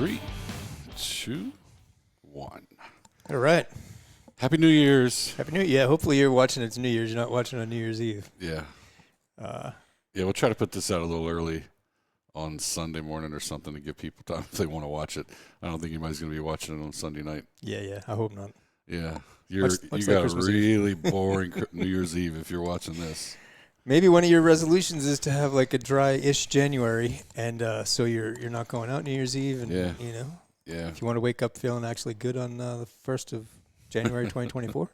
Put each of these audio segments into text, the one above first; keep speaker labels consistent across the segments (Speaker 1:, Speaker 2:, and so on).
Speaker 1: 3, 2, 1.
Speaker 2: All right.
Speaker 1: Happy New Year's.
Speaker 2: Happy New Year. Yeah, hopefully you're watching it's New Year's. You're not watching on New Year's Eve.
Speaker 1: Yeah. Yeah, we'll try to put this out a little early on Sunday morning or something to give people time if they want to watch it. I don't think anybody's going to be watching it on Sunday night.
Speaker 2: Yeah. I hope not.
Speaker 1: Yeah.
Speaker 2: Much
Speaker 1: You
Speaker 2: like
Speaker 1: got a
Speaker 2: Christmas
Speaker 1: really boring New Year's Eve if you're watching this.
Speaker 2: Maybe one of your resolutions is to have like a dry-ish January, and so you're not going out New Year's Eve, and you know, if you want to wake up feeling actually good on the 1st of January 2024.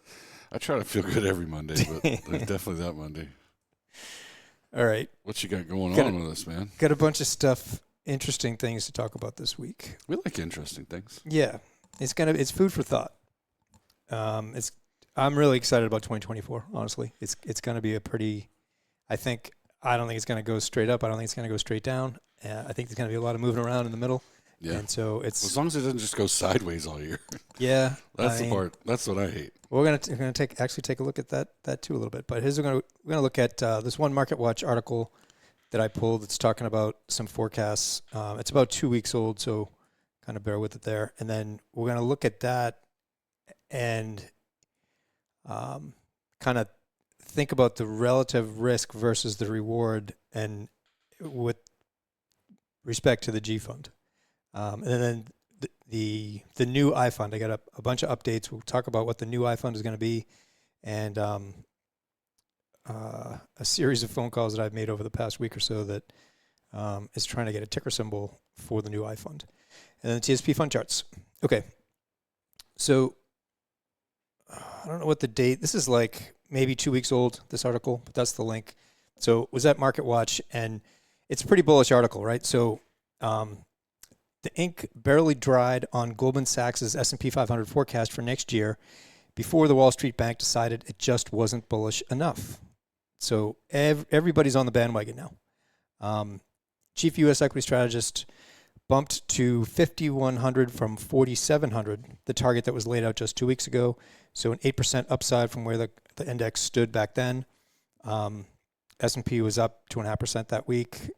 Speaker 1: I try to feel good every Monday, but there's definitely that Monday.
Speaker 2: All right.
Speaker 1: What you got going on with us, man?
Speaker 2: Got a bunch of stuff, interesting things to talk about this week.
Speaker 1: We like interesting things.
Speaker 2: Yeah, it's food for thought. I'm really excited about 2024. Honestly, it's gonna be a pretty. I don't think it's gonna go straight up. I don't think it's gonna go straight down. I think there's gonna be a lot of moving around in the middle.
Speaker 1: Yeah.
Speaker 2: And so it's
Speaker 1: as long as it doesn't just go sideways all year.
Speaker 2: Yeah.
Speaker 1: That's the part. That's what I hate.
Speaker 2: We're gonna take a look at that too a little bit. But we're gonna look at this one Market Watch article that I pulled. That's talking about some forecasts. It's about 2 weeks old, so kind of bear with it there. And then we're gonna look at that and kind of think about the relative risk versus the reward, and with respect to the G fund. And then the new iFund. I got a bunch of updates. We'll talk about what the new iFund is going to be, and a series of phone calls that I've made over the past week or so that is trying to get a ticker symbol for the new iFund. And then the TSP fund charts. Okay. So I don't know what the date. This is like maybe 2 weeks old, this article, but that's the link. So it was at Market Watch, and it's a pretty bullish article, right? So the ink barely dried on Goldman Sachs' S&P 500 forecast for next year before the Wall Street Bank decided it just wasn't bullish enough. So everybody's on the bandwagon now. Chief U.S. equity strategist bumped to 5,100 from 4,700, the target that was laid out just 2 weeks ago. So an 8% upside from where the index stood back then. S&P was up 2.5% that week,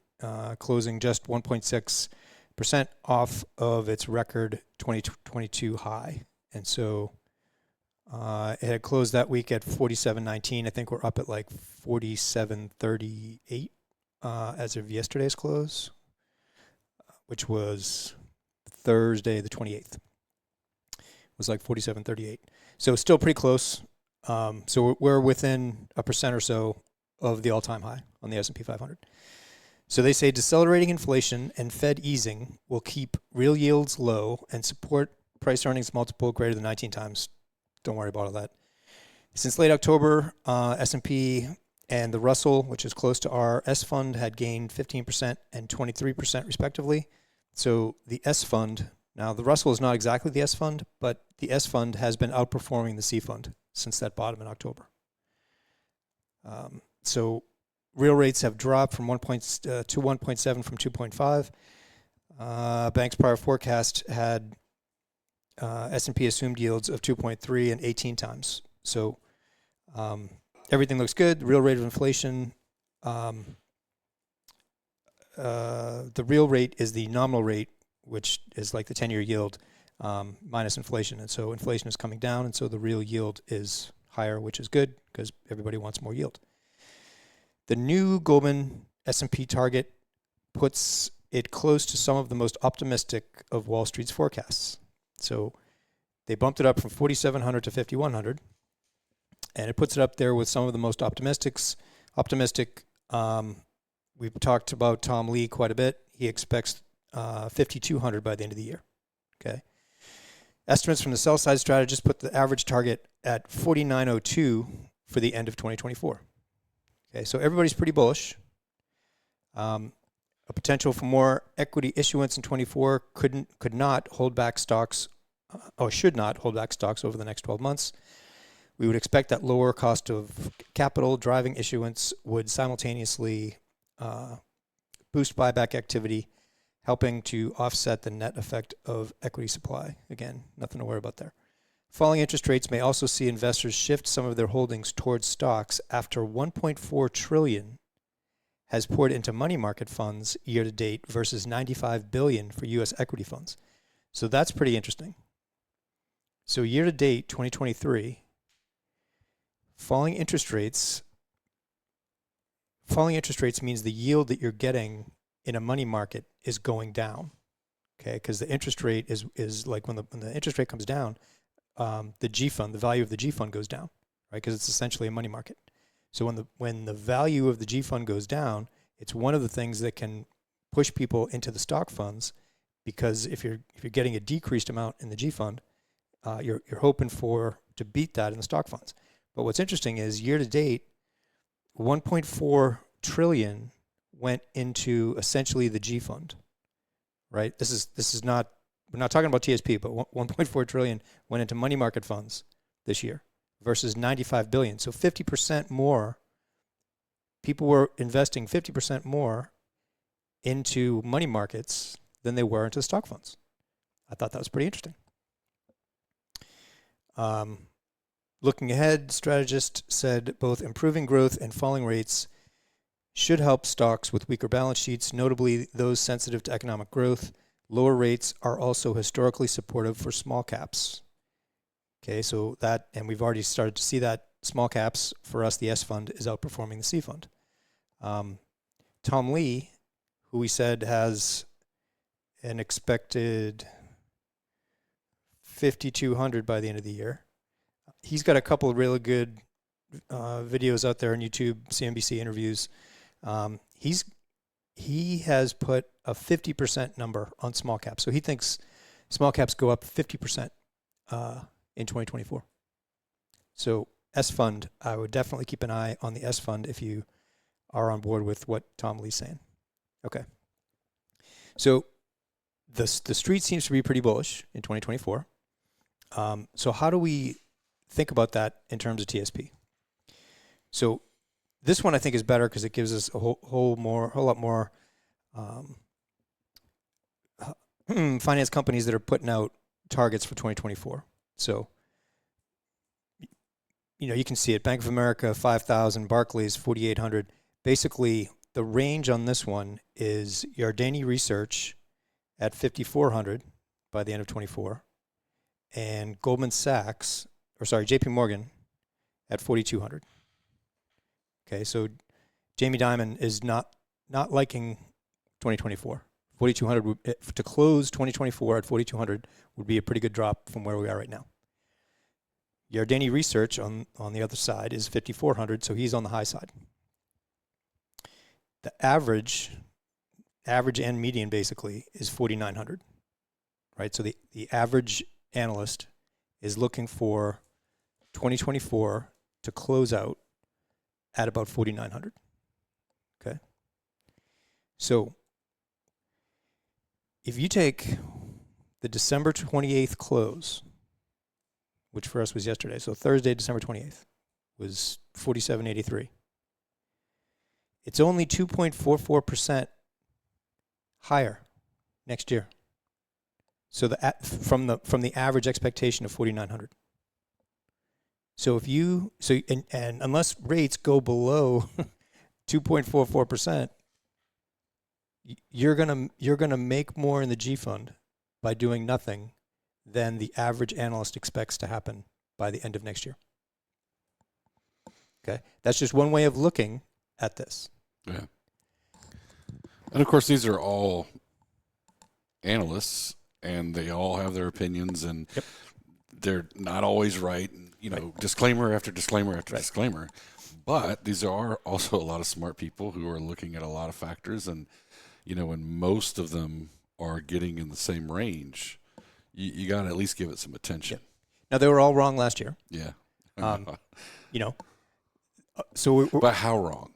Speaker 2: closing just 1.6% off of its record 2022 high. And so it had closed that week at 47.19. I think we're up at like 47.38 as of yesterday's close, which was Thursday the 28th. It was like 47.38. So still pretty close. So we're within 1% or so of the all-time high on the S&P 500. So they say decelerating inflation and Fed easing will keep real yields low and support price earnings multiple greater than 19 times. Don't worry about all that. Since late October, S&P and the Russell, which is close to our S fund, had gained 15% and 23% respectively. So the S fund, now the Russell is not exactly the S fund, but the S fund has been outperforming the C fund since that bottom in October. So real rates have dropped from 1.7 from 2.5. Bank's prior forecast had S&P assumed yields of 2.3 and 18 times. So everything looks good. The real rate of inflation, the real rate is the nominal rate, which is like the 10-year yield minus inflation. And so inflation is coming down, and so the real yield is higher, which is good because everybody wants more yield. The new Goldman S&P target puts it close to some of the most optimistic of Wall Street's forecasts. So they bumped it up from 4,700 to 5,100, and it puts it up there with some of the most optimistic. We've talked about Tom Lee quite a bit. He expects 5,200 by the end of the year. Okay. Estimates from the sell side strategists put the average target at 4,902 for the end of 2024. Okay, so everybody's pretty bullish. A potential for more equity issuance in 24 could not hold back stocks, or should not hold back stocks over the next 12 months. We would expect that lower cost of capital driving issuance would simultaneously boost buyback activity, helping to offset the net effect of equity supply. Again, nothing to worry about there. Falling interest rates may also see investors shift some of their holdings towards stocks after $1.4 trillion has poured into money market funds year to date versus $95 billion for U.S. equity funds. So that's pretty interesting. So year to date, 2023, falling interest rates means the yield that you're getting in a money market is going down. Okay, because the interest rate is like when the interest rate comes down, the G fund, the value of the G fund goes down, right? Because it's essentially a money market. So when the value of the G fund goes down, it's one of the things that can push people into the stock funds, because if you're getting a decreased amount in the G fund, you're hoping to beat that in the stock funds. But what's interesting is year to date, 1.4 trillion went into essentially the G fund, right? This is not, we're not talking about TSP, but 1.4 trillion went into money market funds this year versus 95 billion. So 50% more, people were investing 50% more into money markets than they were into stock funds. I thought that was pretty interesting. Looking ahead, strategist said both improving growth and falling rates should help stocks with weaker balance sheets, notably those sensitive to economic growth. Lower rates are also historically supportive for small caps. Okay, so that, and we've already started to see that small caps, for us, the S fund is outperforming the C fund. Tom Lee, who we said has an expected 5,200 by the end of the year, he's got a couple of really good videos out there on YouTube, CNBC interviews. He has put a 50% number on small caps. So he thinks small caps go up 50% in 2024. So S fund, I would definitely keep an eye on the S fund if you are on board with what Tom Lee's saying. Okay. So the street seems to be pretty bullish in 2024. So how do we think about that in terms of TSP? So this one I think is better because it gives us a whole lot more finance companies that are putting out targets for 2024. So, you can see it. Bank of America, 5,000. Barclays, 4,800. Basically, the range on this one is Yardeni Research at 5,400 by the end of 24, and JP Morgan at 4,200. Okay, so Jamie Dimon is not liking 2024. 4,200 to close 2024 at 4,200 would be a pretty good drop from where we are right now. Yardeni Research on the other side is 5,400, so he's on the high side. The average and median basically is 4,900, right? So the average analyst is looking for 2024 to close out at about 4,900. Okay. So if you take the December 28th close, which for us was yesterday, so Thursday, December 28th, was 47.83. It's only 2.44% higher next year. So from the average expectation of 4,900. So and unless rates go below 2.44%, you're gonna make more in the G fund by doing nothing than the average analyst expects to happen by the end of next year. Okay, that's just one way of looking at this.
Speaker 1: Yeah, and of course these are all analysts, and they all have their opinions, and they're not always right. Right. Disclaimer after disclaimer after disclaimer. But these are also a lot of smart people who are looking at a lot of factors, and when most of them are getting in the same range, you got to at least give it some attention.
Speaker 2: Yeah. Now, they were all wrong last year.
Speaker 1: Yeah. But how wrong?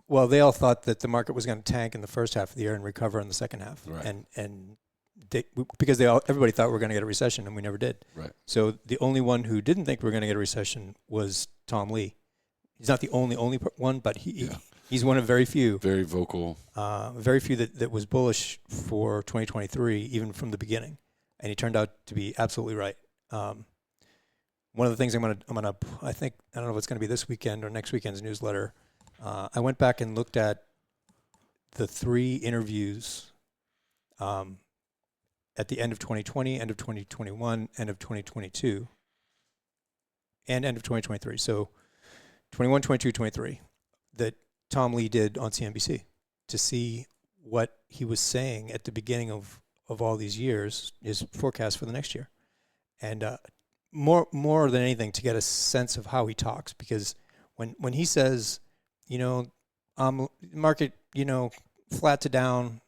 Speaker 2: Well, they all thought that the market was going to tank in the first half of the year and recover in the second half.
Speaker 1: Right.
Speaker 2: And because everybody thought we were going to get a recession, and we never did.
Speaker 1: Right.
Speaker 2: So the only one who didn't think we were going to get a recession was Tom Lee. He's not the only one, but he's one of very few.
Speaker 1: Very vocal.
Speaker 2: Very few that was bullish for 2023, even from the beginning. And he turned out to be absolutely right. One of the things I don't know if it's going to be this weekend or next weekend's newsletter. I went back and looked at the 3 interviews at the end of 2020, end of 2021, end of 2022, and end of 2023. So 21, 22, 23 that Tom Lee did on CNBC to see what he was saying at the beginning of all these years, his forecast for the next year. And more than anything, to get a sense of how he talks, because when he says, market, flat to down,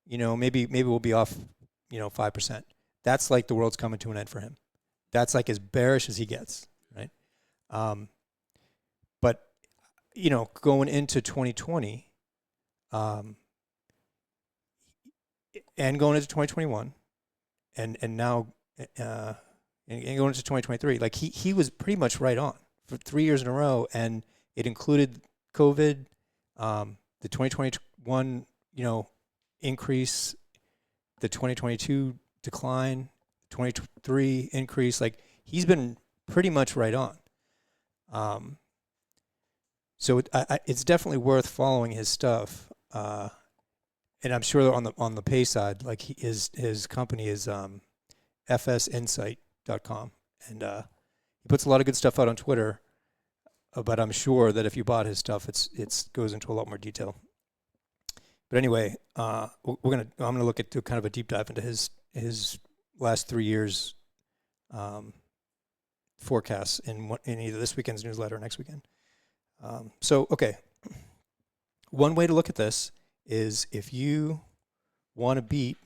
Speaker 2: maybe we'll be off, 5%. That's like the world's coming to an end for him. That's like as bearish as he gets, right? But going into 2020, and going into 2021, and now and going into 2023, like he was pretty much right on for 3 years in a row, and it included COVID, the 2021 increase, the 2022 decline, 23 increase. Like he's been pretty much right on. So it's definitely worth following his stuff. And I'm sure on the pay side, like his company is fsinsight.com, and he puts a lot of good stuff out on Twitter. But I'm sure that if you bought his stuff, it goes into a lot more detail. But anyway, I'm gonna look at kind of a deep dive into his last 3 years forecasts in either this weekend's newsletter or next weekend. So okay, one way to look at this is if you want to beat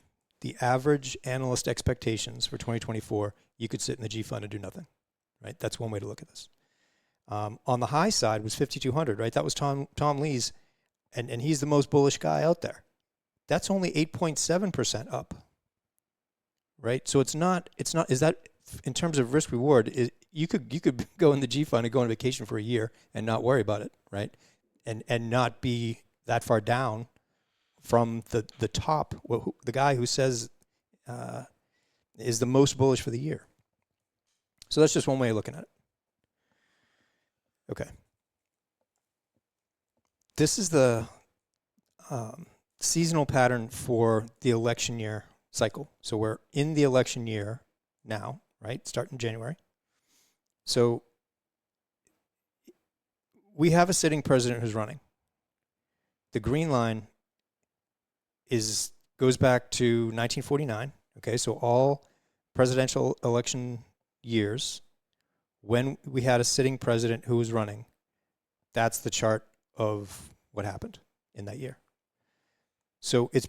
Speaker 2: the average analyst expectations for 2024, you could sit in the G fund and do nothing, right? That's one way to look at this. On the high side was 5,200, right? That was Tom Lee's, and he's the most bullish guy out there. That's only 8.7% up, right? So it's not. Is that in terms of risk reward? You could go in the G fund and go on vacation for a year and not worry about it, right? And not be that far down from the top, the guy who says is the most bullish for the year. So that's just one way of looking at it. Okay. This is the seasonal pattern for the election year cycle. So we're in the election year now, right? Starting January. So we have a sitting president who's running. The green line goes back to 1949. Okay, so all presidential election years, when we had a sitting president who was running, that's the chart of what happened in that year. So it's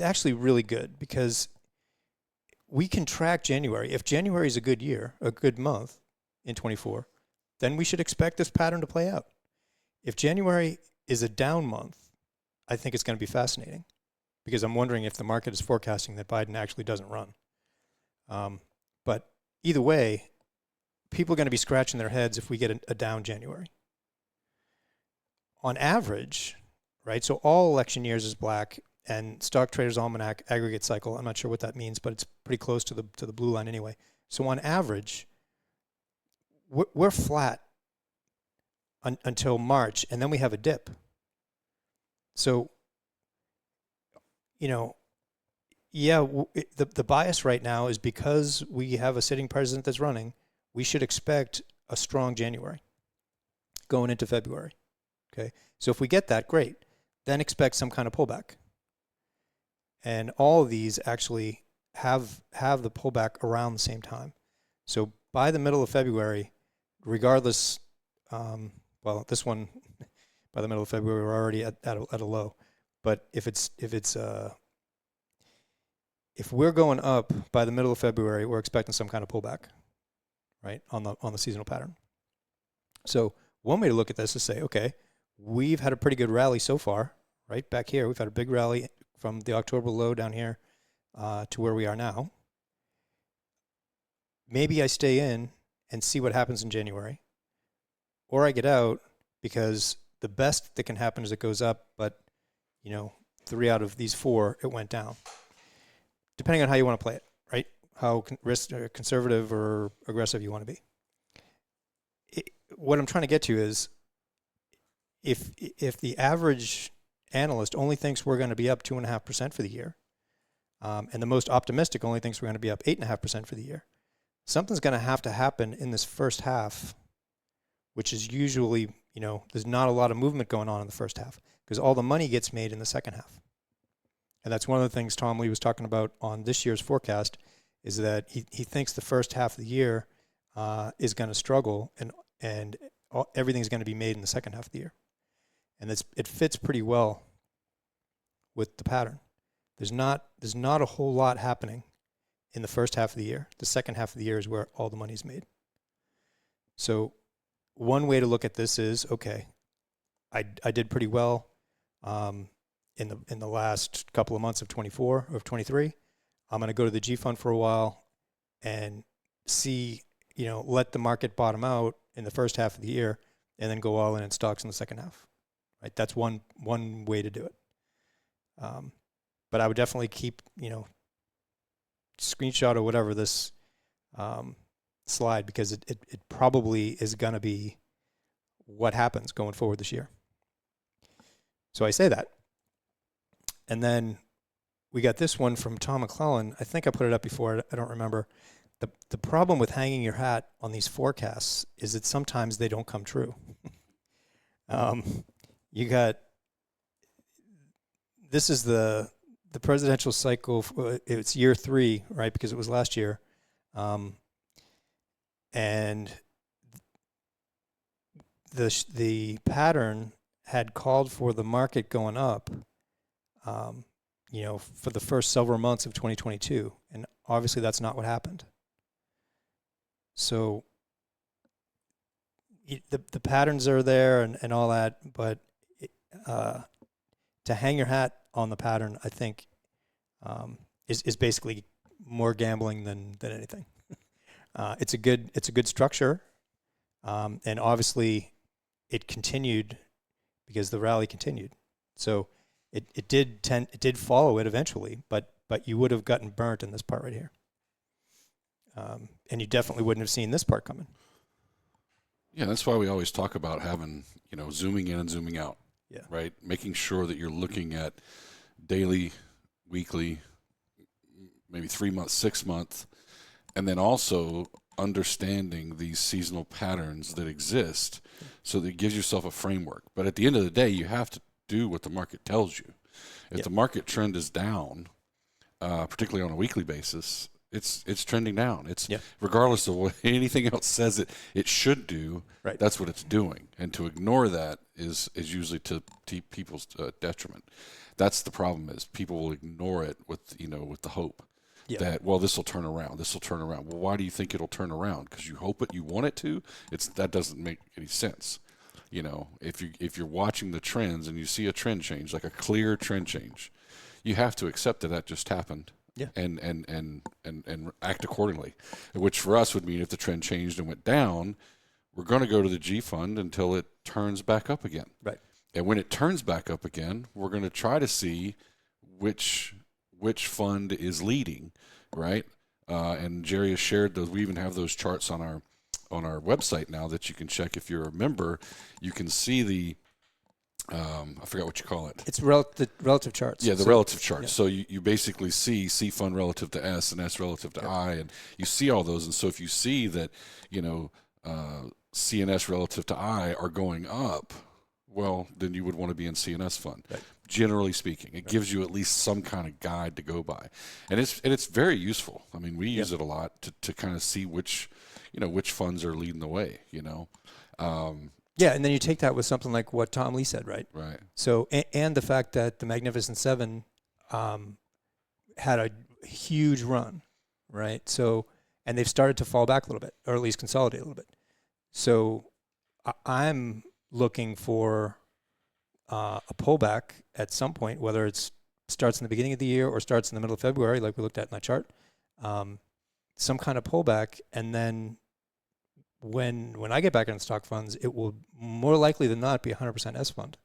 Speaker 2: actually really good because we can track January. If January is a good year, a good month in 24, then we should expect this pattern to play out. If January is a down month, I think it's going to be fascinating because I'm wondering if the market is forecasting that Biden actually doesn't run. But either way, people are going to be scratching their heads if we get a down January. On average, right, so all election years is black, and Stock Traders Almanac aggregate cycle, I'm not sure what that means, but it's pretty close to the blue line anyway. So on average, we're flat until March, and then we have a dip. So, the bias right now is because we have a sitting president that's running, we should expect a strong January going into February. Okay, so if we get that, great. Then expect some kind of pullback. And all of these actually have the pullback around the same time. So by the middle of February, regardless, this one by the middle of February we're already at a low. But if we're going up by the middle of February, we're expecting some kind of pullback, right, on the seasonal pattern. So one way to look at this is say, okay, we've had a pretty good rally so far, right? Back here, we've had a big rally from the October low down here to where we are now. Maybe I stay in and see what happens in January, or I get out because the best that can happen is it goes up, but 3 out of these 4 it went down. Depending on how you want to play it, right? How conservative or aggressive you want to be. What I'm trying to get to is if the average analyst only thinks we're going to be up 2.5% for the year, And the most optimistic only thinks we're going to be up 8.5% for the year. Something's going to happen in this first half, which is usually, there's not a lot of movement going on in the first half because all the money gets made in the second half. And that's one of the things Tom Lee was talking about on this year's forecast is that he thinks the first half of the year is going to struggle and everything's going to be made in the second half of the year. And it fits pretty well with the pattern. There's not a whole lot happening in the first half of the year. The second half of the year is where all the money's made. So one way to look at this is, okay, I did pretty well in the last couple of months of 24 or of 23. I'm going to go to the G fund for a while and see, let the market bottom out in the first half of the year and then go all in stocks in the second half. Right? That's one way to do it. But I would definitely keep, screenshot or whatever this slide because it probably is going to be what happens going forward this year. So I say that. And then we got this one from Tom McClellan. I think I put it up before. I don't remember. The problem with hanging your hat on these forecasts is that sometimes they don't come true. You got, this is the presidential cycle. It's year 3, right? Because it was last year. And the pattern had called for the market going up, for the first several months of 2022. And obviously that's not what happened. So the patterns are there and all that, but to hang your hat on the pattern, I think, is basically more gambling than anything. It's a good structure, and obviously it continued because the rally continued. So it did follow it eventually, but you would have gotten burnt in this part right here, and you definitely wouldn't have seen this part coming.
Speaker 1: Yeah, that's why we always talk about having, zooming in and zooming out.
Speaker 2: Yeah.
Speaker 1: Right? Making sure that you're looking at daily, weekly, maybe 3 months, 6 months, and then also understanding these seasonal patterns that exist so that it gives yourself a framework. But at the end of the day, you have to do what the market tells you. If the market trend is down, particularly on a weekly basis, it's trending down. It's regardless of what anything else says it should do.
Speaker 2: Right.
Speaker 1: That's what it's doing, and to ignore that is usually to people's detriment. That's the problem. Is people will ignore it with the hope that this will turn around. This will turn around. Well, why do you think it'll turn around? Because you hope it. You want it to. That doesn't make any sense. If you're watching the trends and you see a trend change, like a clear trend change, you have to accept that just happened. Yeah. And act accordingly, which for us would mean if the trend changed and went down, we're going to go to the G fund until it turns back up again. Right. And when it turns back up again, we're going to try to see which fund is leading, right? And Jerry has shared those. We even have those charts on our website now that you can check if you're a member. You can see the I forgot what you call it.
Speaker 2: It's relative charts.
Speaker 1: Yeah, the relative charts. Yeah. So you basically see C fund relative to S and S relative to I, and you see all those. And so if you see that, C and S relative to I are going up, well, then you would want to be in C and S fund. Right. Generally speaking, it gives you at least some kind of guide to go by, and it's very useful. I mean, we use it a lot to kind of see which funds are leading the way.
Speaker 2: Yeah, and then you take that with something like what Tom Lee said, right?
Speaker 1: Right.
Speaker 2: So, and the fact that the Magnificent Seven had a huge run, right? So, and they've started to fall back a little bit, or at least consolidate a little bit. So, I'm looking for a pullback at some point, whether it starts in the beginning of the year or starts in the middle of February, like we looked at in that chart, some kind of pullback, and then when I get back into stock funds, it will more likely than not be 100% S fund.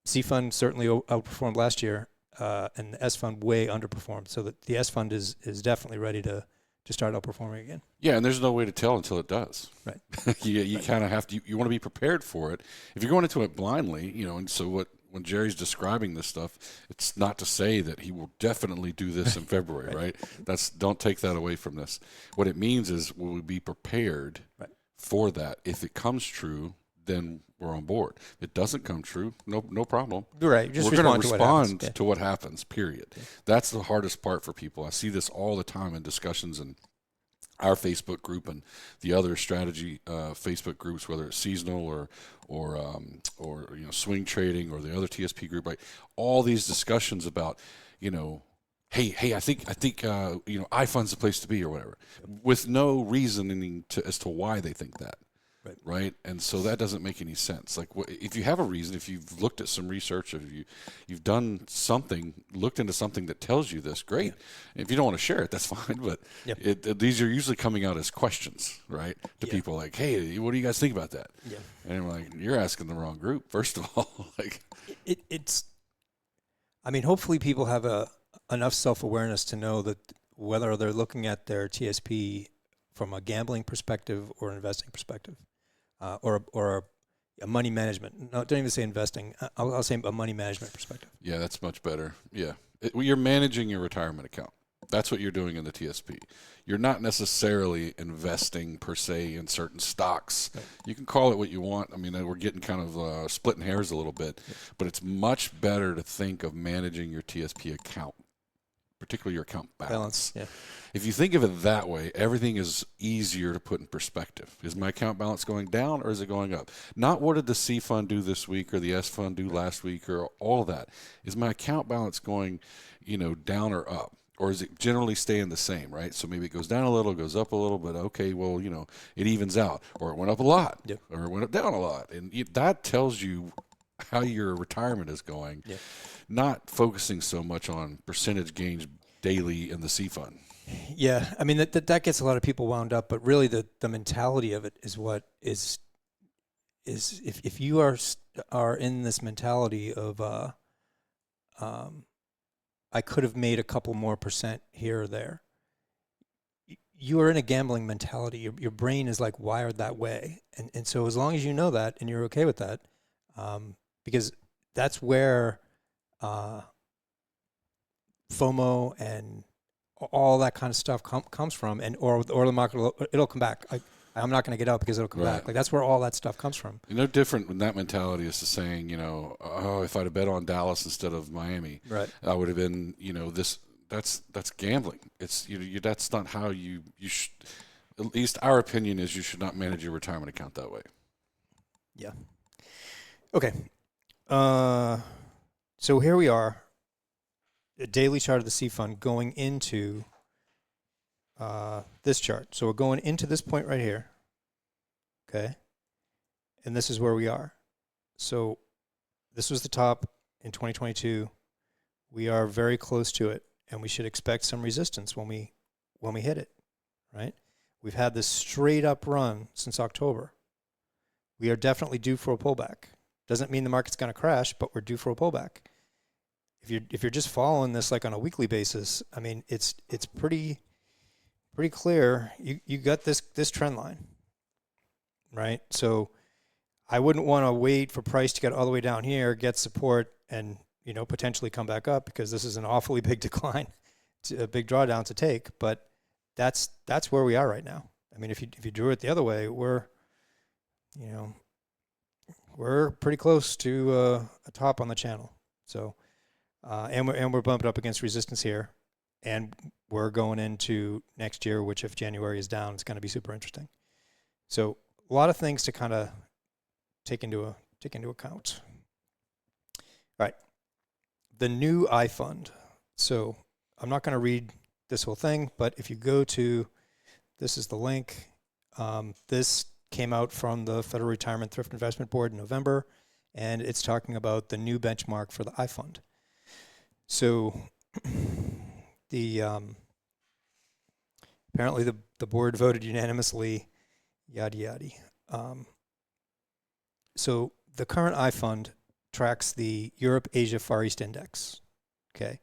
Speaker 2: C fund certainly outperformed last year, and the S fund way underperformed. So that the S fund is definitely ready to start outperforming again.
Speaker 1: Yeah, and there's no way to tell until it does.
Speaker 2: Right.
Speaker 1: you kind of have to. You want to be prepared for it. If you're going into it blindly, and so what when Jerry's describing this stuff, it's not to say that he will definitely do this in February, right? Don't take that away from this. What it means is will we be prepared for that? If it comes true, then we're on board. If it doesn't come true, no problem.
Speaker 2: Right.
Speaker 1: We're going to respond to what happens, period. Yeah. That's the hardest part for people. I see this all the time in discussions in our Facebook group and the other strategy Facebook groups, whether it's seasonal or swing trading or the other TSP group, right? All these discussions about, hey, I think iFund's the place to be or whatever, with no reasoning as to why they think that. Right, and so that doesn't make any sense. Like, if you have a reason, if you've looked at some research, if you've done something, looked into something that tells you this, great. If you don't want to share it, that's fine. But these are usually coming out as questions, right, to people like, "Hey, what do you guys think about that?" Yeah, and I'm like, "You're asking the wrong group, first of all." Like,
Speaker 2: it's. I mean, hopefully, people have enough self-awareness to know that whether they're looking at their TSP from a gambling perspective or an investing perspective. Or a money management. No, don't even say investing. I'll say a money management perspective.
Speaker 1: Yeah, that's much better. Yeah. You're managing your retirement account. That's what you're doing in the TSP. You're not necessarily investing per se in certain stocks. Right. You can call it what you want. I mean, we're getting kind of splitting hairs a little bit, but it's much better to think of managing your TSP account, particularly your account balance.
Speaker 2: Yeah.
Speaker 1: If you think of it that way, everything is easier to put in perspective. Is my account balance going down or is it going up? Not what did the C fund do this week or the S fund do last week or all of that. Is my account balance going, down or up? Or is it generally staying the same, right? So maybe it goes down a little, goes up a little, but okay, well, it evens out. Or it went up a lot, or it went up down a lot. And that tells you how your retirement is going, not focusing so much on percentage gains daily in the C fund.
Speaker 2: Yeah, I mean that gets a lot of people wound up, but really the mentality of it is what is if you are in this mentality of I could have made a couple more percent here or there. You are in a gambling mentality. Your brain is like wired that way, and so as long as you know that and you're okay with that, because that's where FOMO and all that kind of stuff comes from, and or the market it'll come back. I'm not going to get out because it'll come back. Like that's where all that stuff comes from.
Speaker 1: No different when that mentality is to saying, if I'd have bet on Dallas instead of Miami, I would have been, this. That's gambling. It's that's not how you should. At least our opinion is you should not manage your retirement account that way.
Speaker 2: Yeah. Okay. So here we are. A daily chart of the C fund going into this chart. So we're going into this point right here. Okay. And this is where we are. So this was the top in 2022. We are very close to it, and we should expect some resistance when we hit it, right? We've had this straight up run since October. We are definitely due for a pullback. Doesn't mean the market's going to crash, but we're due for a pullback. If you're just following this like on a weekly basis, I mean it's pretty clear. You got this trend line, right? So I wouldn't want to wait for price to get all the way down here, get support, and potentially come back up because this is an awfully big decline, a big drawdown to take. But that's where we are right now. I mean, if you drew it the other way, we're pretty close to a top on the channel. So. And we're bumping up against resistance here, and we're going into next year, which if January is down, it's going to be super interesting. So a lot of things to kind of take into account. All right, the new iFund. So I'm not going to read this whole thing, but if you go to, this is the link. This came out from the Federal Retirement Thrift Investment Board in November, and it's talking about the new benchmark for the iFund. So apparently the board voted unanimously, yada yada. So the current iFund tracks the Europe Asia Far East Index. Okay,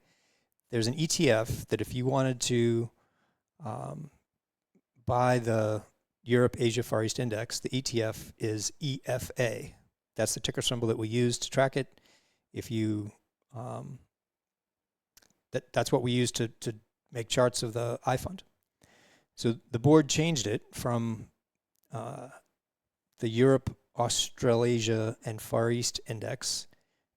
Speaker 2: there's an ETF that if you wanted to buy the Europe Asia Far East Index, the ETF is EFA. That's the ticker symbol that we use to track it. if you that's what we use to make charts of the iFund. So the board changed it from the Europe, Australasia, and Far East Index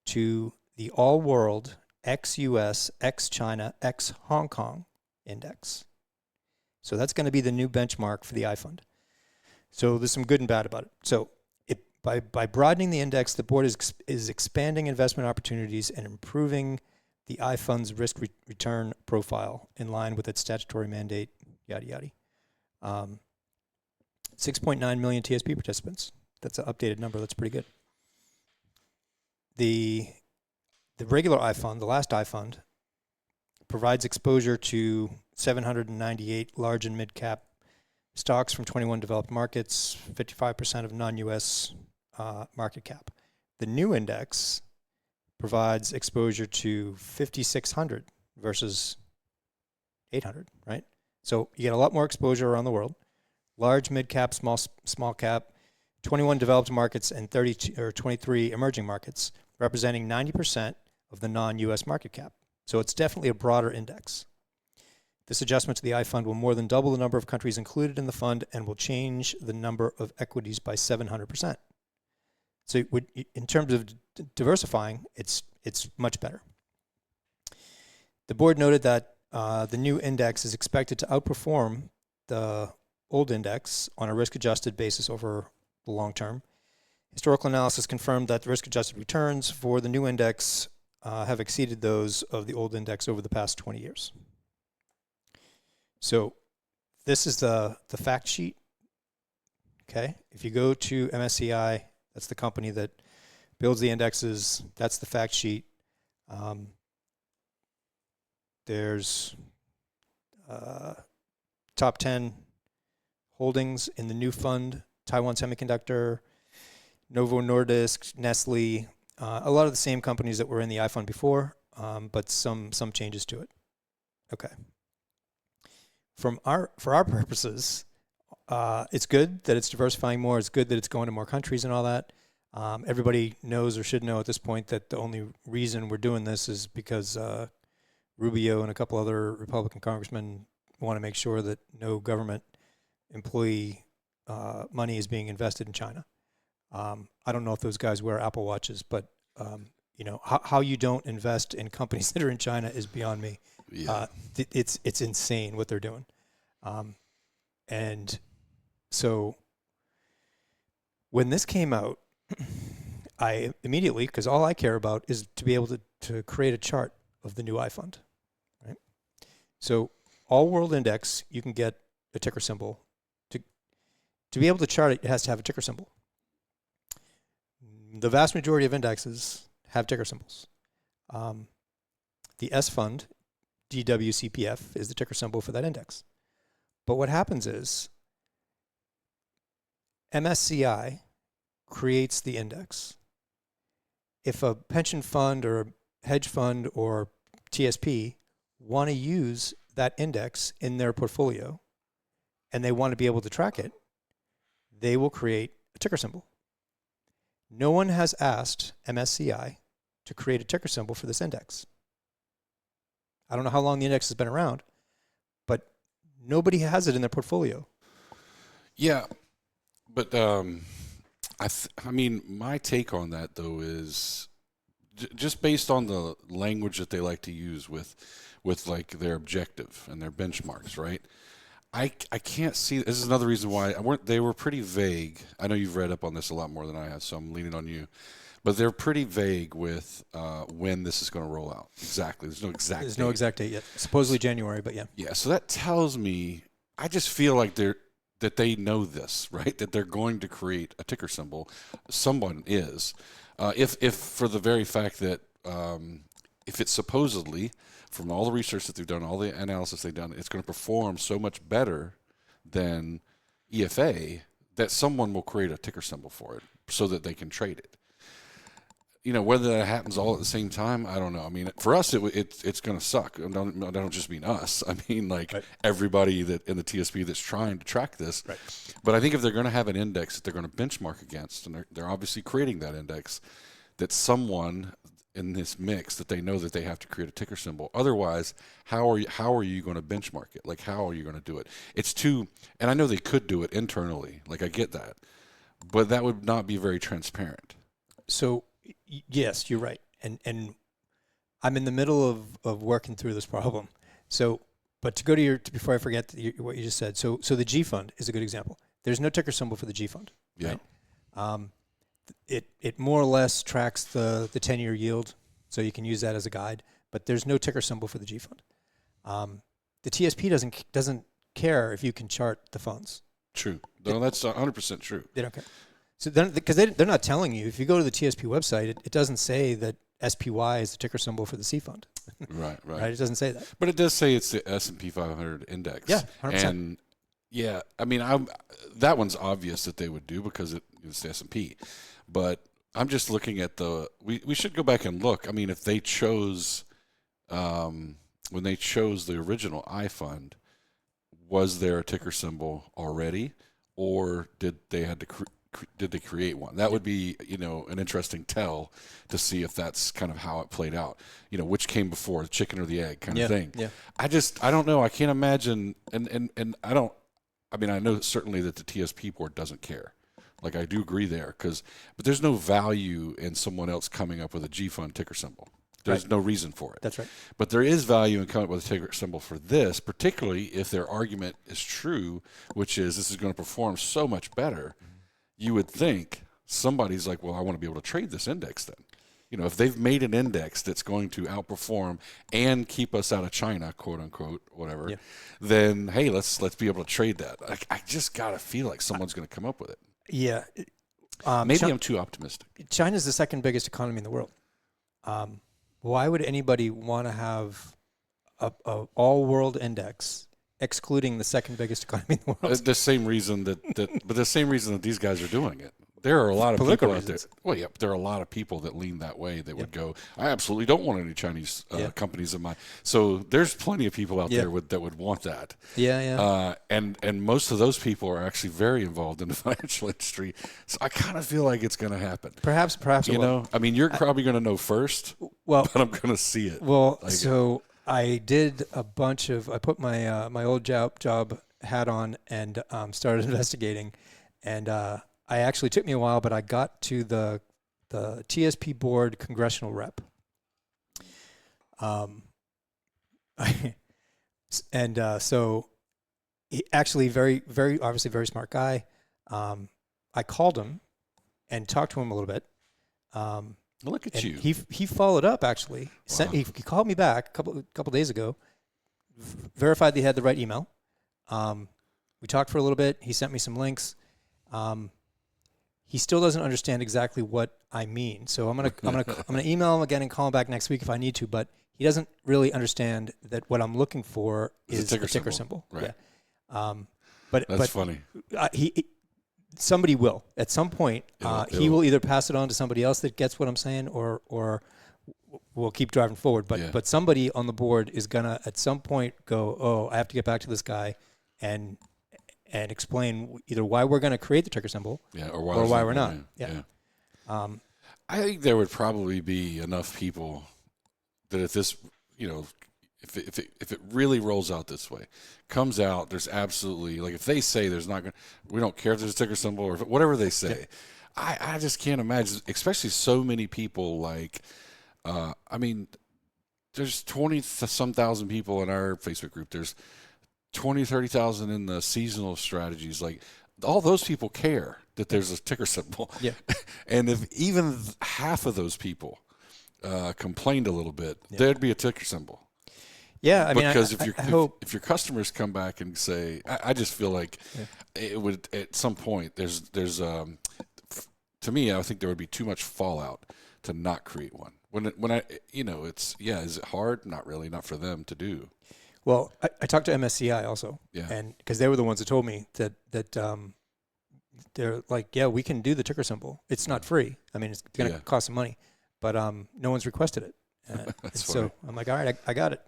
Speaker 2: to the All World ex-US, ex-China, ex-Hong Kong Index. So that's going to be the new benchmark for the iFund. So there's some good and bad about it. So by broadening the index, the board is expanding investment opportunities and improving the iFund's risk return profile in line with its statutory mandate, yada, yada. 6.9 million TSP participants. That's an updated number. That's pretty good. The regular iFund, the last iFund, provides exposure to 798 large and mid-cap stocks from 21 developed markets, 55% of non-U.S. Market cap. The new index provides exposure to 5,600 versus 800, right? So you get a lot more exposure around the world. Large, mid-cap, small cap, 21 developed markets and 23 emerging markets, representing 90% of the non-U.S. market cap. So it's definitely a broader index. This adjustment to the iFund will more than double the number of countries included in the fund and will change the number of equities by 700%. So in terms of diversifying, it's much better. The board noted that the new index is expected to outperform the old index on a risk-adjusted basis over the long term. Historical analysis confirmed that the risk-adjusted returns for the new index have exceeded those of the old index over the past 20 years. So this is the fact sheet. Okay, if you go to MSCI, that's the company that builds the indexes. That's the fact sheet. There's top 10 holdings in the new fund: Taiwan Semiconductor, Novo Nordisk, Nestle, a lot of the same companies that were in the iFund before, but some changes to it. Okay. For our purposes, it's good that it's diversifying more. It's good that it's going to more countries and all that. Everybody knows or should know at this point that the only reason we're doing this is because Rubio and a couple other Republican congressmen want to make sure that no government employee money is being invested in China. I don't know if those guys wear Apple Watches, but how you don't invest in companies that are in China is beyond me. Yeah. It's insane what they're doing. And so when this came out, I immediately, because all I care about is to be able to create a chart of the new iFund, right? So all world index, you can get a ticker symbol. To be able to chart it, it has to have a ticker symbol. The vast majority of indexes have ticker symbols. The S fund, DWCPF, is the ticker symbol for that index. But what happens is MSCI creates the index. If a pension fund or a hedge fund or TSP want to use that index in their portfolio and they want to be able to track it, they will create a ticker symbol. No one has asked MSCI to create a ticker symbol for this index. I don't know how long the index has been around, but nobody has it in their portfolio.
Speaker 1: Yeah, but I mean, my take on that though is just based on the language that they like to use with like their objective and their benchmarks, right? I can't see. This is another reason why they were pretty vague. I know you've read up on this a lot more than I have, so I'm leaning on you. But they're pretty vague with when this is going to roll out. Exactly. There's no exact date
Speaker 2: yet. Supposedly January, but yeah.
Speaker 1: Yeah. So that tells me, I just feel like that they know this, right? That they're going to create a ticker symbol. Someone is, if for the very fact that if it's supposedly, from all the research that they've done, all the analysis they've done, it's going to perform so much better than EFA that someone will create a ticker symbol for it so that they can trade it. Whether that happens all at the same time, I don't know. I mean, for us, it's going to suck. I don't just mean us. I mean, like right. Everybody that in the TSP that's trying to track this.
Speaker 2: Right.
Speaker 1: But I think if they're going to have an index that they're going to benchmark against, and they're obviously creating that index, that someone in this mix that they know that they have to create a ticker symbol. Otherwise, how are you going to benchmark it? Like, how are you going to do it? It's too, and I know they could do it internally. Like, I get that, but that would not be very transparent.
Speaker 2: So yes, you're right. And I'm in the middle of working through this problem. So, but to go to before I forget what you just said. So the G fund is a good example. There's no ticker symbol for the G fund.
Speaker 1: Yeah.
Speaker 2: Right? It more or less tracks the 10-year yield, so you can use that as a guide. But there's no ticker symbol for the G fund. The TSP doesn't care if you can chart the funds.
Speaker 1: True. No, that's 100% true.
Speaker 2: They don't care. So because they're not telling you. If you go to the TSP website, it doesn't say that SPY is the ticker symbol for the C fund.
Speaker 1: Right.
Speaker 2: Right. It doesn't say that.
Speaker 1: But it does say it's the S&P 500 index.
Speaker 2: Yeah, 100%.
Speaker 1: And yeah, I mean, that one's obvious that they would do because it's the S&P. But I'm just looking at we should go back and look. I mean, if they chose, when they chose the original I fund, was there a ticker symbol already, or did they create one? That would be, an interesting tell to see if that's kind of how it played out. Which came before, the chicken or the egg kind of thing.
Speaker 2: Yeah.
Speaker 1: I don't know. I can't imagine, and I know certainly that the TSP board doesn't care. Like, I do agree there, but there's no value in someone else coming up with a G fund ticker symbol. There's no reason for it.
Speaker 2: That's right.
Speaker 1: But there is value in coming up with a ticker symbol for this, particularly if their argument is true, which is this is going to perform so much better. You would think somebody's like, well, I want to be able to trade this index then. If they've made an index that's going to outperform and keep us out of China, quote unquote, whatever, then hey, let's be able to trade that. I just gotta feel like someone's going to come up with it.
Speaker 2: Yeah.
Speaker 1: Maybe I'm too optimistic.
Speaker 2: China's the second biggest economy in the world. Why would anybody want to have a all world index excluding the second biggest economy in the world?
Speaker 1: The same reason that these guys are doing it. There are a lot of
Speaker 2: Political
Speaker 1: people
Speaker 2: reasons.
Speaker 1: out there. Well, yeah, there are a lot of people that lean that way that would go, I absolutely don't want any Chinese companies in my. So there's plenty of people out there that would want that.
Speaker 2: Yeah.
Speaker 1: And most of those people are actually very involved in the financial industry. So I kind of feel like it's going to happen.
Speaker 2: Perhaps.
Speaker 1: I mean, you're probably going to know first.
Speaker 2: Well,
Speaker 1: but I'm going to see it.
Speaker 2: Well, so I did I put my my old job hat on and started investigating, and. I actually took me a while, but I got to the TSP board congressional rep. So he actually very, very obviously very smart guy. I called him and talked to him a little bit.
Speaker 1: Look at you.
Speaker 2: He followed up actually.
Speaker 1: Wow.
Speaker 2: He called me back a couple days ago. Verified that he had the right email. We talked for a little bit. He sent me some links. He still doesn't understand exactly what I mean. So I'm gonna email him again and call him back next week if I need to. But he doesn't really understand that what I'm looking for is a ticker symbol.
Speaker 1: Right.
Speaker 2: Yeah.
Speaker 1: That's funny.
Speaker 2: Somebody will at some point. He
Speaker 1: It'll-
Speaker 2: will either pass it on to somebody else that gets what I'm saying, or we'll keep driving forward. But somebody on the board is gonna at some point go, oh, I have to get back to this guy, and explain either why we're going to create the ticker symbol or why we're not. Yeah.
Speaker 1: I think there would probably be enough people that if this, if it really rolls out this way, comes out, there's absolutely, like if they say there's not going to, we don't care if there's a ticker symbol or whatever they say. Yeah. I just can't imagine, especially so many people there's 20-some thousand people in our Facebook group. There's 20, 30,000 in the seasonal strategies. Like all those people care that there's a ticker symbol.
Speaker 2: Yeah.
Speaker 1: And if even half of those people complained a little bit, there'd be a ticker symbol.
Speaker 2: Yeah. I mean,
Speaker 1: because
Speaker 2: I hope
Speaker 1: if your customers come back and say, I just feel like it would at some point. There's to me, I think there would be too much fallout to not create one. Is it hard? Not really, not for them to do.
Speaker 2: Well, I talked to MSCI also, and because they were the ones that told me that they're like, we can do the ticker symbol. It's not free. I mean, it's going to cost some money, but no one's requested it. So I'm like, all right, I got it.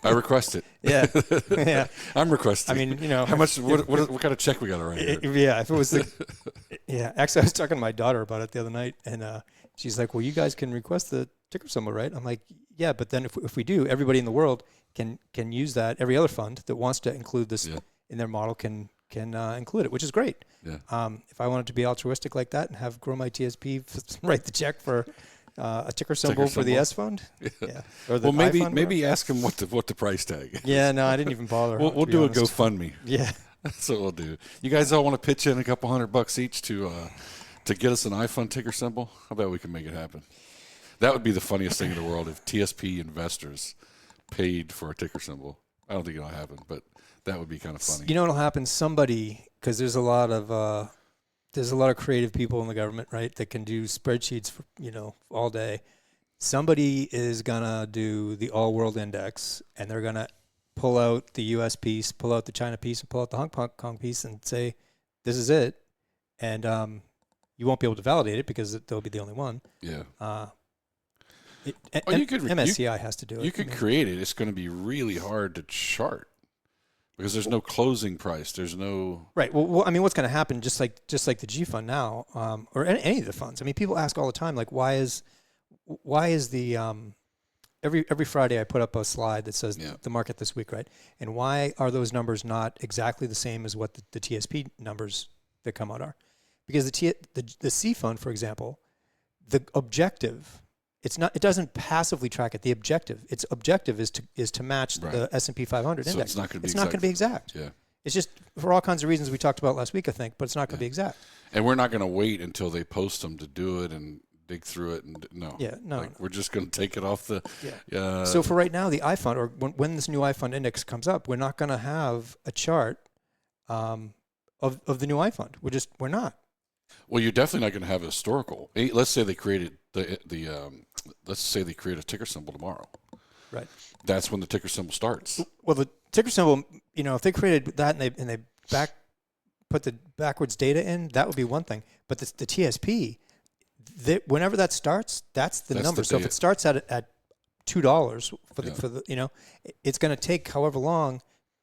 Speaker 1: I request it.
Speaker 2: Yeah.
Speaker 1: I'm requesting.
Speaker 2: I mean,
Speaker 1: how much? What kind of check we got to write here?
Speaker 2: Yeah, if it was actually, I was talking to my daughter about it the other night, and she's like, well, you guys can request the ticker symbol, right? I'm like, yeah, but then if we do, everybody in the world can use that. Every other fund that wants to include this in their model can include it, which is great.
Speaker 1: Yeah.
Speaker 2: If I wanted to be altruistic like that and have Grow My TSP write the check for a ticker symbol for the S fund, or the
Speaker 1: maybe ask them what the price tag is.
Speaker 2: Yeah, no, I didn't even bother.
Speaker 1: We'll do a GoFundMe.
Speaker 2: Yeah,
Speaker 1: that's what we'll do. You guys all want to pitch in a couple $100 each to get us an iFund ticker symbol? I bet we can make it happen. That would be the funniest thing in the world if TSP investors paid for a ticker symbol. I don't think it'll happen, but that would be kind of funny.
Speaker 2: You know what'll happen? Somebody, because there's a lot of creative people in the government, right, that can do spreadsheets for all day. Somebody is gonna do the all world index, and they're gonna pull out the U.S. piece, pull out the China piece, and pull out the Hong Kong piece, and say, "This is it," and you won't be able to validate it because they'll be the only one.
Speaker 1: Yeah.
Speaker 2: MSCI has to do it.
Speaker 1: You could create it. It's going to be really hard to chart because there's no closing price. There's no
Speaker 2: right. Well, I mean, what's going to happen? Just like the G fund now, or any of the funds. I mean, people ask all the time, like, why is the every Friday I put up a slide that says the market this week, right? And why are those numbers not exactly the same as what the TSP numbers that come out are? Because the C fund, for example, the objective. It doesn't passively track it. Its objective is to match the S&P 500 index.
Speaker 1: So it's not going
Speaker 2: to be exact.
Speaker 1: Yeah.
Speaker 2: It's just for all kinds of reasons we talked about last week, I think, but it's not going to be exact.
Speaker 1: And we're not going to wait until they post them to do it and dig through it and no.
Speaker 2: Yeah, no.
Speaker 1: We're just going to take it off the.
Speaker 2: Yeah. So for right now, the iFund, or when this new iFund index comes up, we're not going to have a chart of the new iFund. We're not.
Speaker 1: Well, you're definitely not going to have a historical. Let's say they created let's say they create a ticker symbol tomorrow.
Speaker 2: Right.
Speaker 1: That's when the ticker symbol starts.
Speaker 2: Well, the ticker symbol, if they created that and they put the backwards data in, that would be one thing. But the TSP, whenever that starts, that's the number. So if it starts at $2 for the it's going to take however long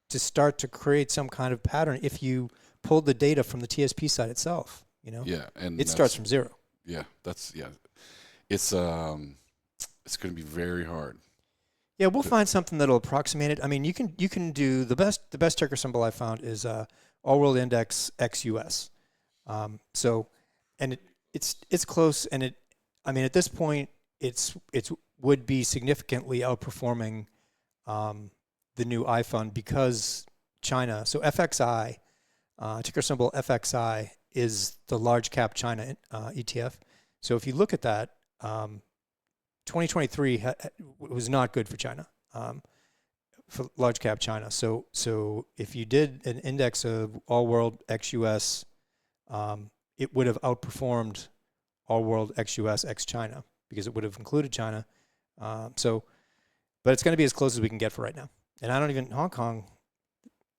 Speaker 2: to start to create some kind of pattern if you pull the data from the TSP side itself.
Speaker 1: Yeah, and
Speaker 2: it starts from zero.
Speaker 1: Yeah, it's going to be very hard.
Speaker 2: Yeah, we'll find something that'll approximate it. I mean, you can do the best ticker symbol I found is All World Index XUS. So, and it's close, and at this point it would be significantly outperforming the new iFund because China. So FXI, ticker symbol FXI, is the large cap China ETF. So if you look at that, 2023 was not good for China, for large cap China. So if you did an index of all world ex-US, it would have outperformed all world ex-US ex-China because it would have included China. But it's going to be as close as we can get for right now. And Hong Kong,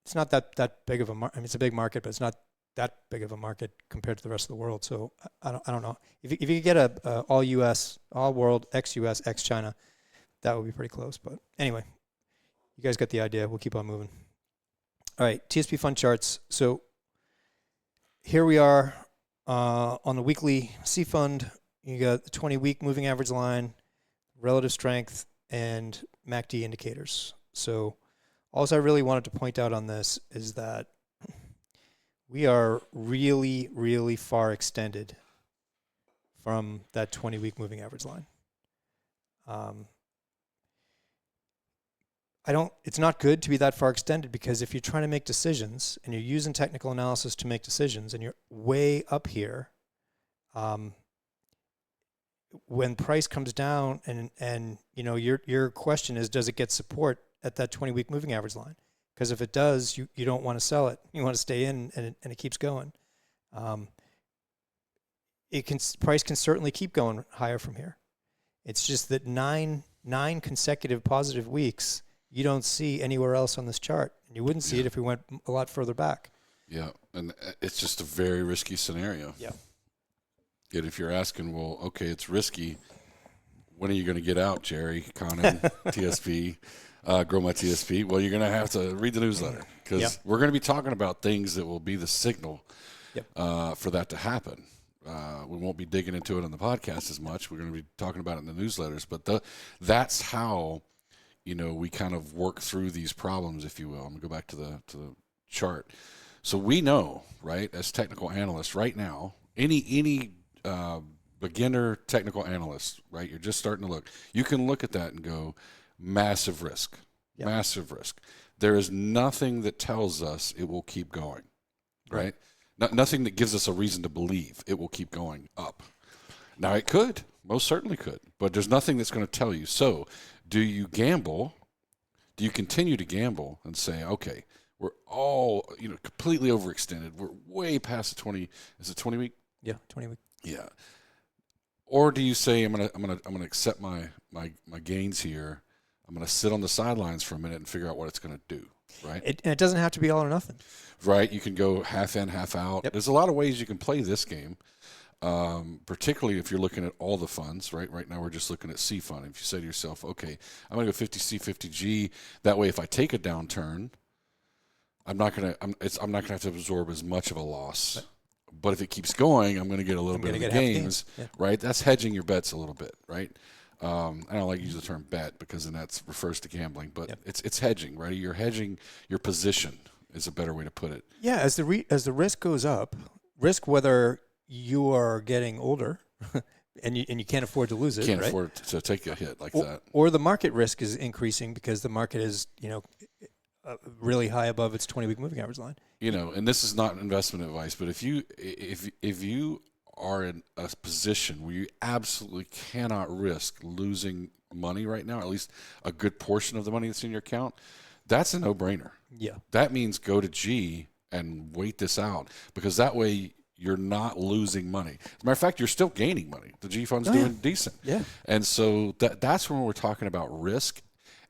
Speaker 2: it's not that big of a market. I mean, it's a big market, but it's not that big of a market compared to the rest of the world. So I don't know. If you could get a all US, all world, ex-US, ex-China, that would be pretty close. But anyway, you guys got the idea. We'll keep on moving. All right, TSP fund charts. So here we are on the weekly C fund. You got the 20-week moving average line, relative strength, and MACD indicators. So all I really wanted to point out on this is that we are really, really far extended from that 20-week moving average line. It's not good to be that far extended because if you're trying to make decisions and you're using technical analysis to make decisions and you're way up here, when price comes down and your question is, does it get support at that 20-week moving average line? Because if it does, you don't want to sell it. You want to stay in, and it keeps going. Price can certainly keep going higher from here. It's just that nine consecutive positive weeks you don't see anywhere else on this chart, and you wouldn't see it if we went a lot further back.
Speaker 1: Yeah, and it's just a very risky scenario.
Speaker 2: Yeah.
Speaker 1: Yet if you're asking, well, okay, it's risky. When are you going to get out, Jerry, Conan, TSP? Grow My TSP. Well, you're going to have to read the newsletter because we're going to be talking about things that will be the signal for that to happen. We won't be digging into it on the podcast as much. We're going to be talking about it in the newsletters. But that's how, we kind of work through these problems, if you will. I'm going to go back to the chart. So we know, right, as technical analysts right now, any beginner technical analyst, right, you're just starting to look. You can look at that and go, massive risk, massive risk. There is nothing that tells us it will keep going, right? Nothing that gives us a reason to believe it will keep going up. Now, it could, most certainly could, but there's nothing that's going to tell you. So do you gamble? Do you continue to gamble and say, okay, we're all, completely overextended. We're way past the 20, is it 20 week?
Speaker 2: Yeah, 20 week.
Speaker 1: Yeah. Or do you say, I'm gonna accept my gains here. I'm going to sit on the sidelines for a minute and figure out what it's going to do, right?
Speaker 2: And it doesn't have to be all or nothing.
Speaker 1: Right. You can go half in, half out. Yep. There's a lot of ways you can play this game, particularly if you're looking at all the funds, right? Right now we're just looking at C fund. If you say to yourself, okay, I'm going to go 50C, 50G. That way, if I take a downturn, I'm not going to have to absorb as much of a loss. Right. But if it keeps going, I'm going to get a little bit of the gains, right? That's hedging your bets a little bit, right? I don't like to use the term bet because then that refers to gambling, but it's hedging, right? You're hedging your position is a better way to put it.
Speaker 2: Yeah, as the risk goes up, whether you are getting older and you can't afford to lose it,
Speaker 1: can't afford to take a hit like that,
Speaker 2: or the market risk is increasing because the market is really high above its 20-week moving average line.
Speaker 1: And this is not investment advice, but if you are in a position where you absolutely cannot risk losing money right now, at least a good portion of the money that's in your account, that's a no-brainer.
Speaker 2: Yeah.
Speaker 1: That means go to G and wait this out, because that way you're not losing money. As a matter of fact, you're still gaining money. The G fund's doing decent. Yeah. And so that's when we're talking about risk.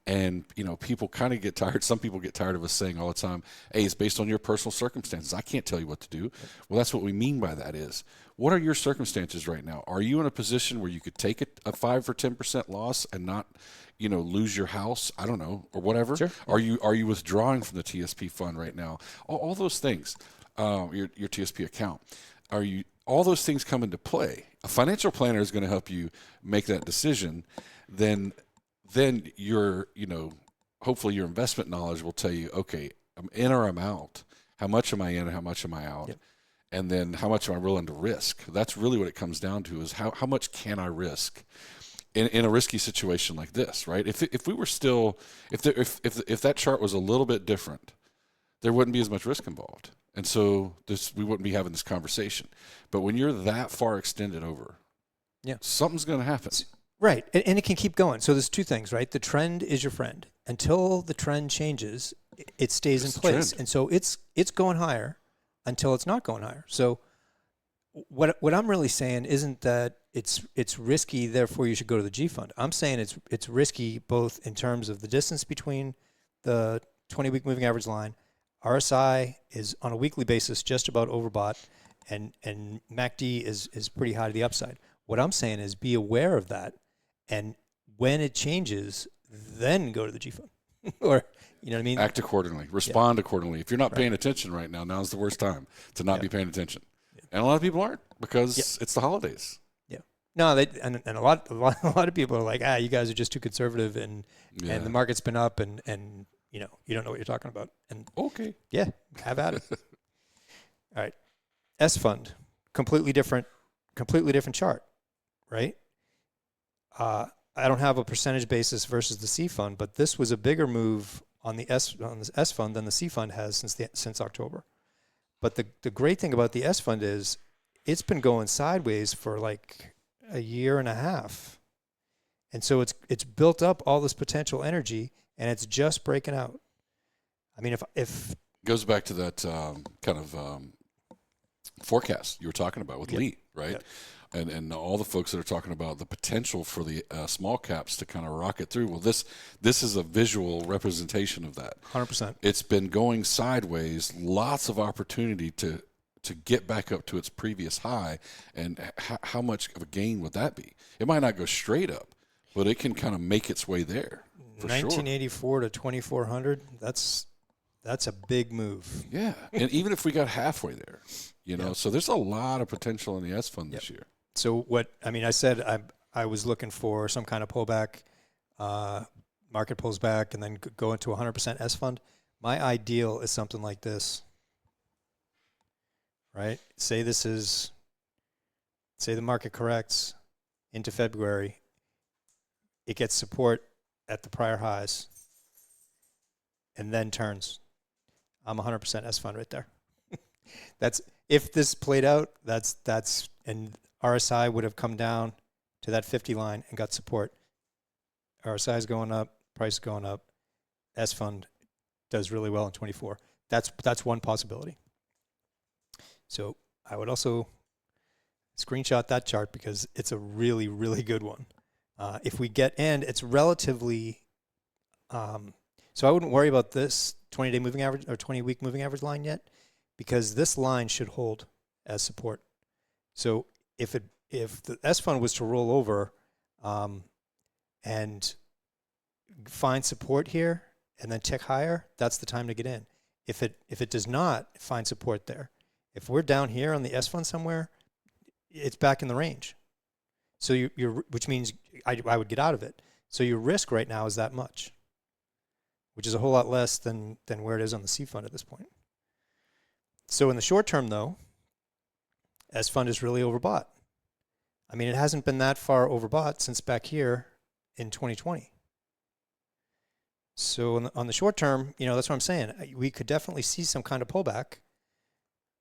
Speaker 1: And, people kind of get tired. Some people get tired of us saying all the time, hey, it's based on your personal circumstances. I can't tell you what to do. Well, that's what we mean by that is, what are your circumstances right now? Are you in a position where you could take a 5 or 10% loss and not, lose your house? I don't know, or whatever. Sure. Are you withdrawing from the TSP fund right now? All those things, your TSP account. All those things come into play. A financial planner is going to help you make that decision. Then your, hopefully your investment knowledge will tell you, okay, I'm in or I'm out. How much am I in and how much am I out? Yep. And then how much am I willing to risk? That's really what it comes down to, is how much can I risk in a risky situation like this, right? If we were still, if that chart was a little bit different, there wouldn't be as much risk involved. And so we wouldn't be having this conversation. But when you're that far extended over, something's going to happen.
Speaker 2: Right, and it can keep going. So there's two things, right? The trend is your friend. Until the trend changes, it stays in place. And so it's going higher until it's not going higher. So what I'm really saying isn't that it's risky, therefore you should go to the G fund. I'm saying it's risky both in terms of the distance between the 20-week moving average line. RSI is on a weekly basis just about overbought, and MACD is pretty high to the upside. What I'm saying is be aware of that. And when it changes, then go to the G fund. Or, you know what I mean?
Speaker 1: Act accordingly. Respond accordingly. If you're not paying attention right now, now's the worst time to not be paying attention. Yeah. And a lot of people aren't, because it's the holidays.
Speaker 2: Yeah. No, and a lot of people are like, you guys are just too conservative, and the market's been up, and you don't know what you're talking about. And
Speaker 1: okay.
Speaker 2: Yeah, have at it. All right. S fund, completely different chart, right? I don't have a percentage basis versus the C fund, but this was a bigger move on the S fund than the C fund has since October. But the great thing about the S fund is it's been going sideways for like a year and a half, and so it's built up all this potential energy, and it's just breaking out. I mean, if
Speaker 1: goes back to that kind of forecast you were talking about with Lee, right? Yep. And all the folks that are talking about the potential for the small caps to kind of rocket through. Well, this is a visual representation of that.
Speaker 2: 100%.
Speaker 1: It's been going sideways, lots of opportunity to get back up to its previous high. And how much of a gain would that be? It might not go straight up, but it can kind of make its way there. For
Speaker 2: 1984 to 2400. That's That's a big move.
Speaker 1: Yeah, and even if we got halfway there, so there's a lot of potential in the S fund this year.
Speaker 2: So I said I was looking for some kind of pullback, market pulls back, and then go into 100% S fund. My ideal is something like this, right? Say the market corrects into February, it gets support at the prior highs, and then turns. I'm 100% S fund right there. That's if this played out. And RSI would have come down to that 50 line and got support. RSI is going up, price is going up. S fund does really well in 24. That's one possibility. So I would also screenshot that chart because it's a really, really good one. If we get and it's relatively, so I wouldn't worry about this 20-day moving average or 20-week moving average line yet, because this line should hold as support. So if the S fund was to roll over and find support here and then tick higher, that's the time to get in. If it does not find support there, if we're down here on the S fund somewhere, it's back in the range. So which means I would get out of it. So your risk right now is that much, which is a whole lot less than where it is on the C fund at this point. So in the short term, though, S fund is really overbought. I mean, it hasn't been that far overbought since back here in 2020. So on the short term, that's what I'm saying. We could definitely see some kind of pullback.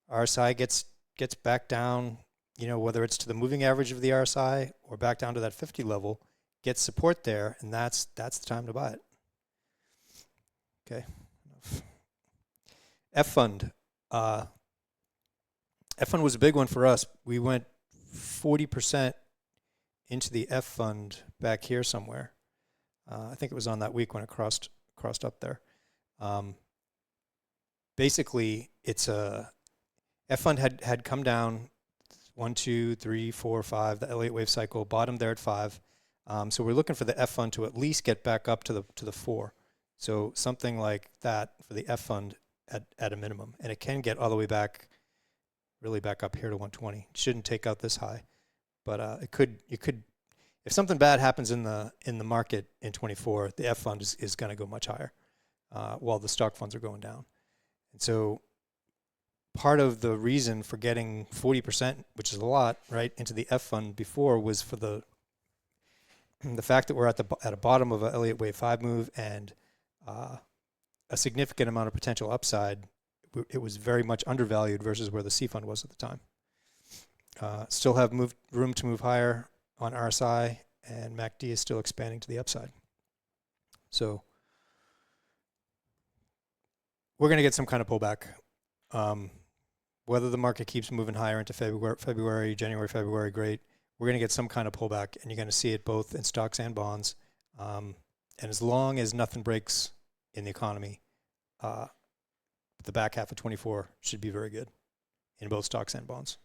Speaker 2: RSI gets back down, whether it's to the moving average of the RSI or back down to that 50 level, gets support there, and that's the time to buy it. Okay. F fund. F fund was a big one for us. We went 40% into the F fund back here somewhere. I think it was on that week when it crossed up there. Basically, it's a F fund had come down 1, 2, 3, 4, 5. The Elliott wave cycle bottomed there at 5. So we're looking for the F fund to at least get back up to the 4. So something like that for the F fund at a minimum, and it can get all the way back, really back up here to 120. It shouldn't take out this high, but it could. If something bad happens in the market in 24, the F fund is going to go much higher, while the stock funds are going down. And so part of the reason for getting 40%, which is a lot, right, into the F fund before was for the fact that we're at a bottom of a Elliott wave 5 move and a significant amount of potential upside. It was very much undervalued versus where the C fund was at the time. Still have room to move higher on RSI, and MACD is still expanding to the upside. So we're going to get some kind of pullback. Whether the market keeps moving higher into January, February, great. We're going to get some kind of pullback, and you're going to see it both in stocks and bonds. And as long as nothing breaks in the economy, the back half of 24 should be very good in both stocks and bonds.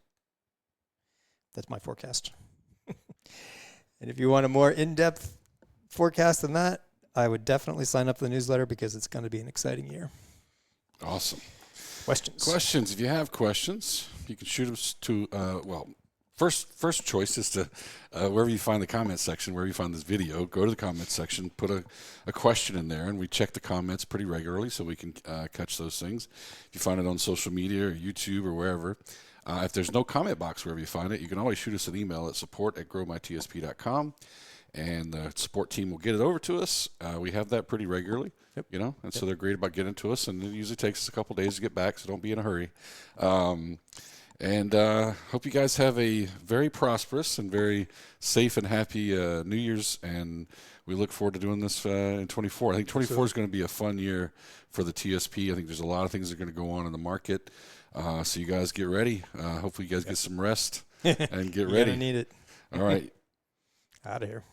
Speaker 2: That's my forecast. And if you want a more in-depth forecast than that, I would definitely sign up for the newsletter because it's going to be an exciting year.
Speaker 1: Awesome.
Speaker 2: Questions?
Speaker 1: If you have questions, you can shoot us to, first choice is to, wherever you find the comment section, wherever you find this video, go to the comment section, put a question in there, and we check the comments pretty regularly so we can catch those things. If you find it on social media or YouTube or wherever, if there's no comment box wherever you find it, you can always shoot us an email at support@growmytsp.com, and the support team will get it over to us. We have that pretty regularly, so they're great about getting to us, and it usually takes us a couple days to get back, so don't be in a hurry. And hope you guys have a very prosperous and very safe and happy New Year's, and we look forward to doing this in 24. I think 24 is going to be a fun year for the TSP. I think there's a lot of things that are going to go on in the market. So you guys get ready. Hopefully you guys get some rest and get ready.
Speaker 2: You're going to need it.
Speaker 1: All right.
Speaker 2: Out of here.